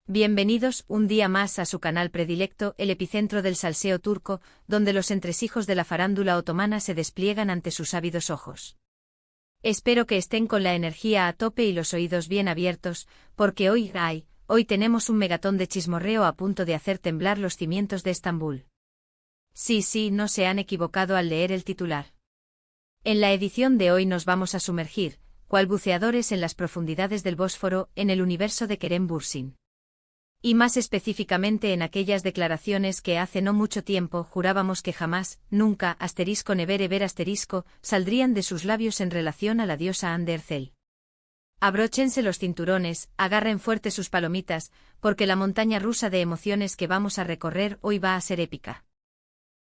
Bienvenidos un día más a su canal predilecto, el epicentro del salseo turco, donde los entresijos de la farándula otomana se despliegan ante sus ávidos ojos. Espero que estén con la energía a tope y los oídos bien abiertos, porque hoy tenemos un megatón de chismorreo a punto de hacer temblar los cimientos de Estambul. Sí, no se han equivocado al leer el titular. En la edición de hoy nos vamos a sumergir, cual buceadores en las profundidades del Bósforo, en el universo de Kerem Bürsin. Y más específicamente en aquellas declaraciones que hace no mucho tiempo jurábamos que jamás, nunca, never ever saldrían de sus labios en relación a la diosa Hande Erçel. Abróchense los cinturones, agarren fuerte sus palomitas, porque la montaña rusa de emociones que vamos a recorrer hoy va a ser épica.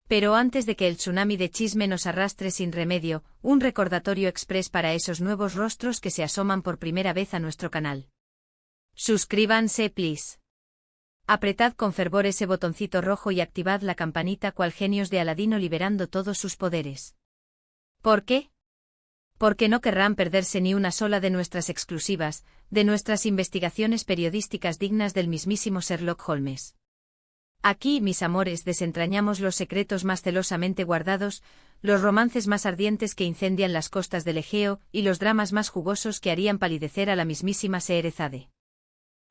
Pero antes de que el tsunami de chisme nos arrastre sin remedio, un recordatorio express para esos nuevos rostros que se asoman por primera vez a nuestro canal. Suscríbanse, please. Apretad con fervor ese botoncito rojo y activad la campanita cual genios de Aladino liberando todos sus poderes. ¿Por qué? Porque no querrán perderse ni una sola de nuestras exclusivas, de nuestras investigaciones periodísticas dignas del mismísimo Sherlock Holmes. Aquí, mis amores, desentrañamos los secretos más celosamente guardados, los romances más ardientes que incendian las costas del Egeo y los dramas más jugosos que harían palidecer a la mismísima Scheherazade.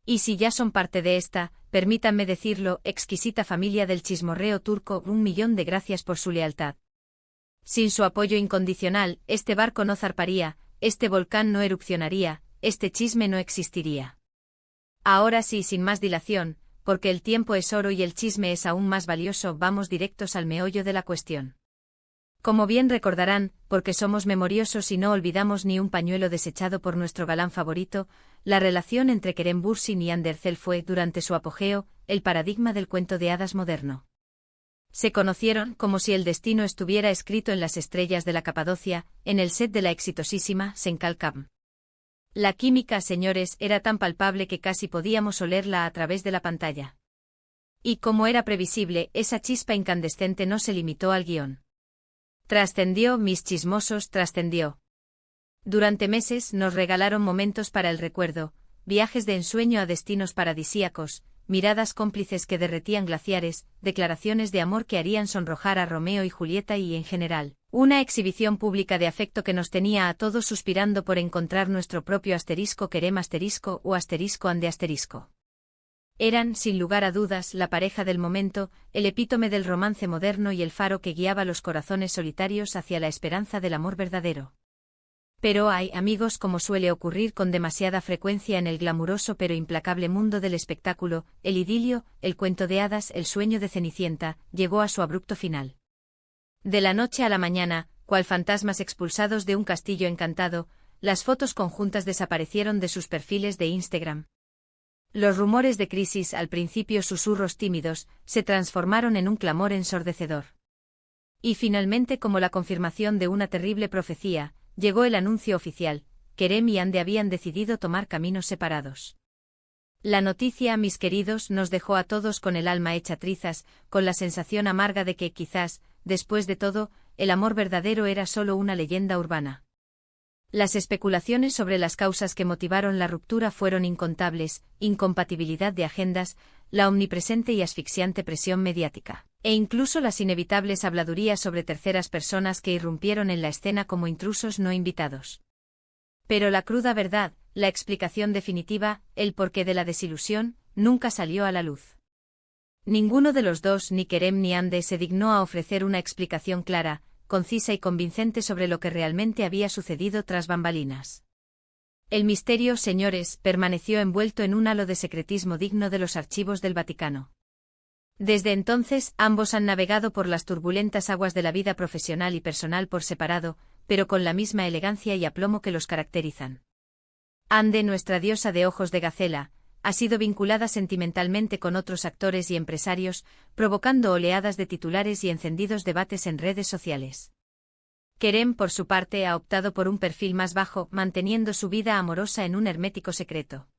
Y si ya son parte de esta, permítanme decirlo, exquisita familia del chismorreo turco, 1.000.000 de gracias por su lealtad. Sin su apoyo incondicional, este barco no zarparía, este volcán no erupcionaría, este chisme no existiría. Ahora sí, sin más dilación, porque el tiempo es oro y el chisme es aún más valioso, vamos directos al meollo de la cuestión. Como bien recordarán, porque somos memoriosos y no olvidamos ni un pañuelo desechado por nuestro galán favorito, la relación entre Kerem Bürsin y Hande Erçel fue, durante su apogeo, el paradigma del cuento de hadas moderno. Se conocieron como si el destino estuviera escrito en las estrellas de la Capadocia, en el set de la exitosísima Senkal Camp. La química, señores, era tan palpable que casi podíamos olerla a través de la pantalla. Y como era previsible, esa chispa incandescente no se limitó al guión. Trascendió, mis chismosos, trascendió. Durante meses nos regalaron momentos para el recuerdo, viajes de ensueño a destinos paradisíacos, miradas cómplices que derretían glaciares, declaraciones de amor que harían sonrojar a Romeo y Julieta y, en general, una exhibición pública de afecto que nos tenía a todos suspirando por encontrar nuestro propio Kerem o Hande. Eran, sin lugar a dudas, la pareja del momento, el epítome del romance moderno y el faro que guiaba los corazones solitarios hacia la esperanza del amor verdadero. Pero hay, amigos, como suele ocurrir con demasiada frecuencia en el glamuroso pero implacable mundo del espectáculo, el idilio, el cuento de hadas, el sueño de Cenicienta, llegó a su abrupto final. De la noche a la mañana, cual fantasmas expulsados de un castillo encantado, las fotos conjuntas desaparecieron de sus perfiles de Instagram. Los rumores de crisis, al principio susurros tímidos, se transformaron en un clamor ensordecedor. Y finalmente, como la confirmación de una terrible profecía, llegó el anuncio oficial: Kerem y Hande habían decidido tomar caminos separados. La noticia, mis queridos, nos dejó a todos con el alma hecha trizas, con la sensación amarga de que quizás, después de todo, el amor verdadero era solo una leyenda urbana. Las especulaciones sobre las causas que motivaron la ruptura fueron incontables: incompatibilidad de agendas, la omnipresente y asfixiante presión mediática, e incluso las inevitables habladurías sobre terceras personas que irrumpieron en la escena como intrusos no invitados. Pero la cruda verdad, la explicación definitiva, el porqué de la desilusión, nunca salió a la luz. Ninguno de los dos, ni Kerem ni Hande, se dignó a ofrecer una explicación clara, concisa y convincente sobre lo que realmente había sucedido tras bambalinas. El misterio, señores, permaneció envuelto en un halo de secretismo digno de los archivos del Vaticano. Desde entonces, ambos han navegado por las turbulentas aguas de la vida profesional y personal por separado, pero con la misma elegancia y aplomo que los caracterizan. Hande, nuestra diosa de ojos de gacela, ha sido vinculada sentimentalmente con otros actores y empresarios, provocando oleadas de titulares y encendidos debates en redes sociales. Kerem, por su parte, ha optado por un perfil más bajo, manteniendo su vida amorosa en un hermético secreto.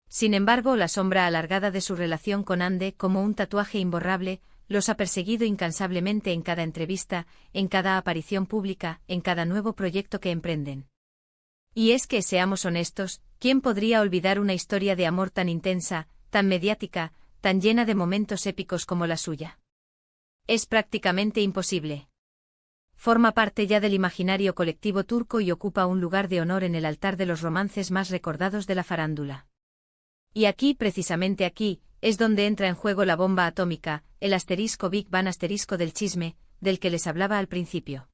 Sin embargo, la sombra alargada de su relación con Hande, como un tatuaje imborrable, los ha perseguido incansablemente en cada entrevista, en cada aparición pública, en cada nuevo proyecto que emprenden. Y es que, seamos honestos, ¿quién podría olvidar una historia de amor tan intensa, tan mediática, tan llena de momentos épicos como la suya? Es prácticamente imposible. Forma parte ya del imaginario colectivo turco y ocupa un lugar de honor en el altar de los romances más recordados de la farándula. Y aquí, precisamente aquí, es donde entra en juego la bomba atómica, el asterisco Big Bang asterisco del chisme, del que les hablaba al principio.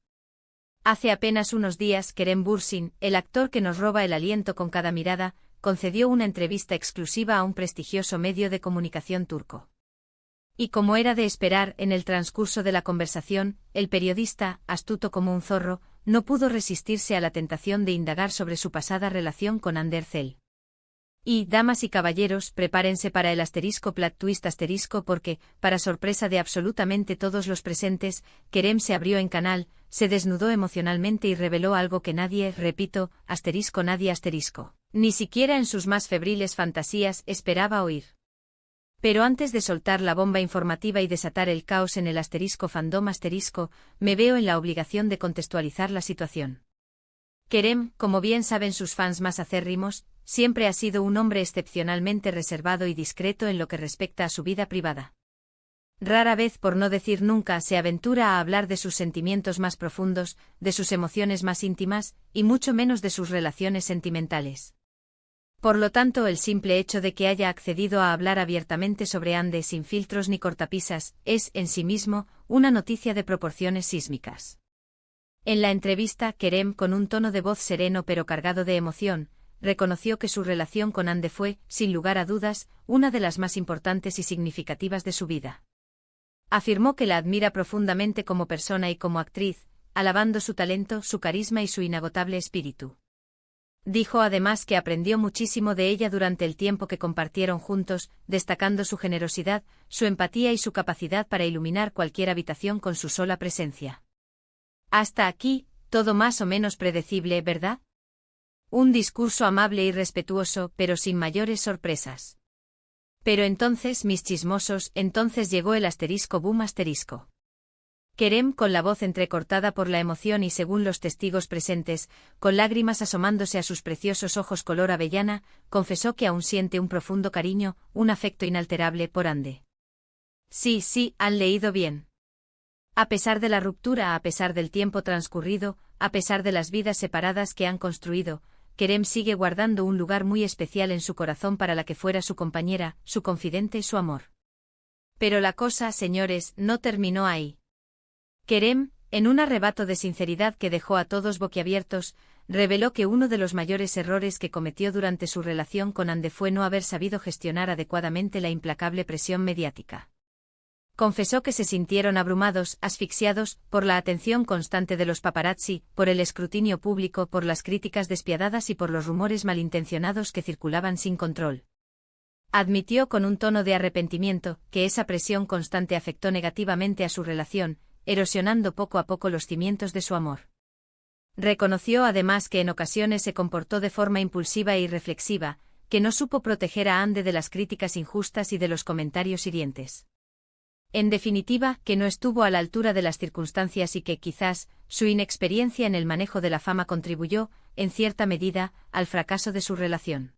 Hace apenas unos días, Kerem Bürsin, el actor que nos roba el aliento con cada mirada, concedió una entrevista exclusiva a un prestigioso medio de comunicación turco. Y como era de esperar, en el transcurso de la conversación, el periodista, astuto como un zorro, no pudo resistirse a la tentación de indagar sobre su pasada relación con Hande Erçel. Y, damas y caballeros, prepárense para el asterisco plot twist asterisco porque, para sorpresa de absolutamente todos los presentes, Kerem se abrió en canal, se desnudó emocionalmente y reveló algo que nadie, repito, asterisco nadie asterisco, ni siquiera en sus más febriles fantasías esperaba oír. Pero antes de soltar la bomba informativa y desatar el caos en el asterisco fandom asterisco, me veo en la obligación de contextualizar la situación. Kerem, como bien saben sus fans más acérrimos, siempre ha sido un hombre excepcionalmente reservado y discreto en lo que respecta a su vida privada. Rara vez, por no decir nunca, se aventura a hablar de sus sentimientos más profundos, de sus emociones más íntimas, y mucho menos de sus relaciones sentimentales. Por lo tanto, el simple hecho de que haya accedido a hablar abiertamente sobre Hande sin filtros ni cortapisas, es, en sí mismo, una noticia de proporciones sísmicas. En la entrevista, Kerem, con un tono de voz sereno pero cargado de emoción, reconoció que su relación con Hande fue, sin lugar a dudas, una de las más importantes y significativas de su vida. Afirmó que la admira profundamente como persona y como actriz, alabando su talento, su carisma y su inagotable espíritu. Dijo además que aprendió muchísimo de ella durante el tiempo que compartieron juntos, destacando su generosidad, su empatía y su capacidad para iluminar cualquier habitación con su sola presencia. Hasta aquí, todo más o menos predecible, ¿verdad? Un discurso amable y respetuoso, pero sin mayores sorpresas. Pero entonces, mis chismosos, entonces llegó el asterisco boom asterisco. Kerem, con la voz entrecortada por la emoción y según los testigos presentes, con lágrimas asomándose a sus preciosos ojos color avellana, confesó que aún siente un profundo cariño, un afecto inalterable por Hande. Sí, sí, han leído bien. A pesar de la ruptura, a pesar del tiempo transcurrido, a pesar de las vidas separadas que han construido, Kerem sigue guardando un lugar muy especial en su corazón para la que fuera su compañera, su confidente, su amor. Pero la cosa, señores, no terminó ahí. Kerem, en un arrebato de sinceridad que dejó a todos boquiabiertos, reveló que uno de los mayores errores que cometió durante su relación con Hande fue no haber sabido gestionar adecuadamente la implacable presión mediática. Confesó que se sintieron abrumados, asfixiados, por la atención constante de los paparazzi, por el escrutinio público, por las críticas despiadadas y por los rumores malintencionados que circulaban sin control. Admitió con un tono de arrepentimiento que esa presión constante afectó negativamente a su relación, erosionando poco a poco los cimientos de su amor. Reconoció además que en ocasiones se comportó de forma impulsiva e irreflexiva, que no supo proteger a Hande de las críticas injustas y de los comentarios hirientes. En definitiva, que no estuvo a la altura de las circunstancias y que, quizás, su inexperiencia en el manejo de la fama contribuyó, en cierta medida, al fracaso de su relación.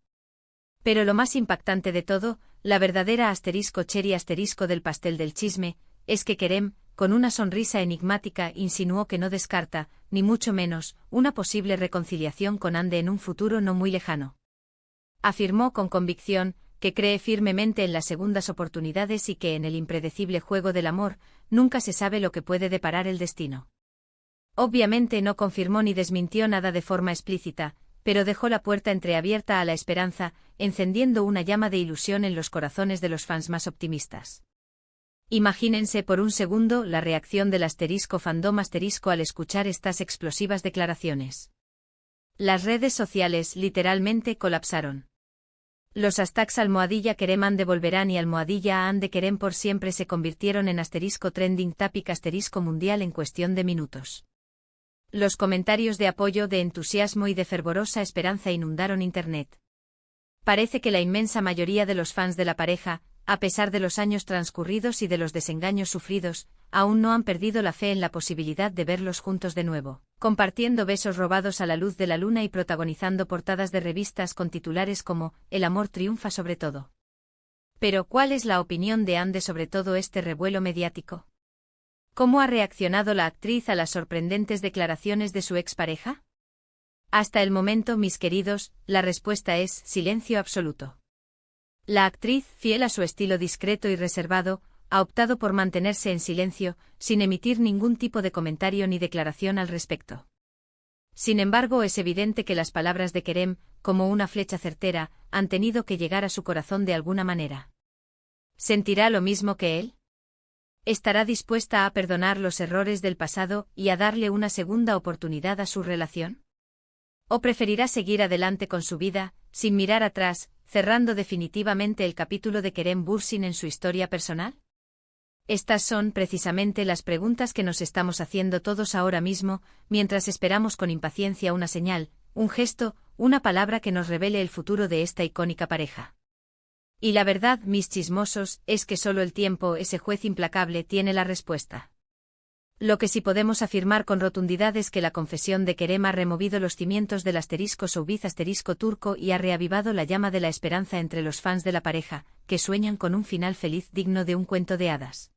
Pero lo más impactante de todo, la verdadera asterisco cherry asterisco del pastel del chisme, es que Kerem, con una sonrisa enigmática, insinuó que no descarta, ni mucho menos, una posible reconciliación con Hande en un futuro no muy lejano. Afirmó con convicción que cree firmemente en las segundas oportunidades y que en el impredecible juego del amor, nunca se sabe lo que puede deparar el destino. Obviamente no confirmó ni desmintió nada de forma explícita, pero dejó la puerta entreabierta a la esperanza, encendiendo una llama de ilusión en los corazones de los fans más optimistas. Imagínense por un segundo la reacción del asterisco fandom asterisco al escuchar estas explosivas declaraciones. Las redes sociales literalmente colapsaron. Los hashtags almohadilla Kerem Hande volverán y almohadilla a Hande Kerem por siempre se convirtieron en asterisco trending topic asterisco mundial en cuestión de minutos. Los comentarios de apoyo, de entusiasmo y de fervorosa esperanza inundaron Internet. Parece que la inmensa mayoría de los fans de la pareja, a pesar de los años transcurridos y de los desengaños sufridos, aún no han perdido la fe en la posibilidad de verlos juntos de nuevo, compartiendo besos robados a la luz de la luna y protagonizando portadas de revistas con titulares como «El amor triunfa sobre todo». Pero, ¿cuál es la opinión de Ande sobre todo este revuelo mediático? ¿Cómo ha reaccionado la actriz a las sorprendentes declaraciones de su expareja? Hasta el momento, mis queridos, la respuesta es silencio absoluto. La actriz, fiel a su estilo discreto y reservado, ha optado por mantenerse en silencio, sin emitir ningún tipo de comentario ni declaración al respecto. Sin embargo, es evidente que las palabras de Kerem, como una flecha certera, han tenido que llegar a su corazón de alguna manera. ¿Sentirá lo mismo que él? ¿Estará dispuesta a perdonar los errores del pasado y a darle una segunda oportunidad a su relación? ¿O preferirá seguir adelante con su vida, sin mirar atrás, cerrando definitivamente el capítulo de Kerem Bürsin en su historia personal? Estas son precisamente las preguntas que nos estamos haciendo todos ahora mismo, mientras esperamos con impaciencia una señal, un gesto, una palabra que nos revele el futuro de esta icónica pareja. Y la verdad, mis chismosos, es que solo el tiempo, ese juez implacable, tiene la respuesta. Lo que sí podemos afirmar con rotundidad es que la confesión de Kerem ha removido los cimientos del *Showbiz *turco y ha reavivado la llama de la esperanza entre los fans de la pareja, que sueñan con un final feliz digno de un cuento de hadas.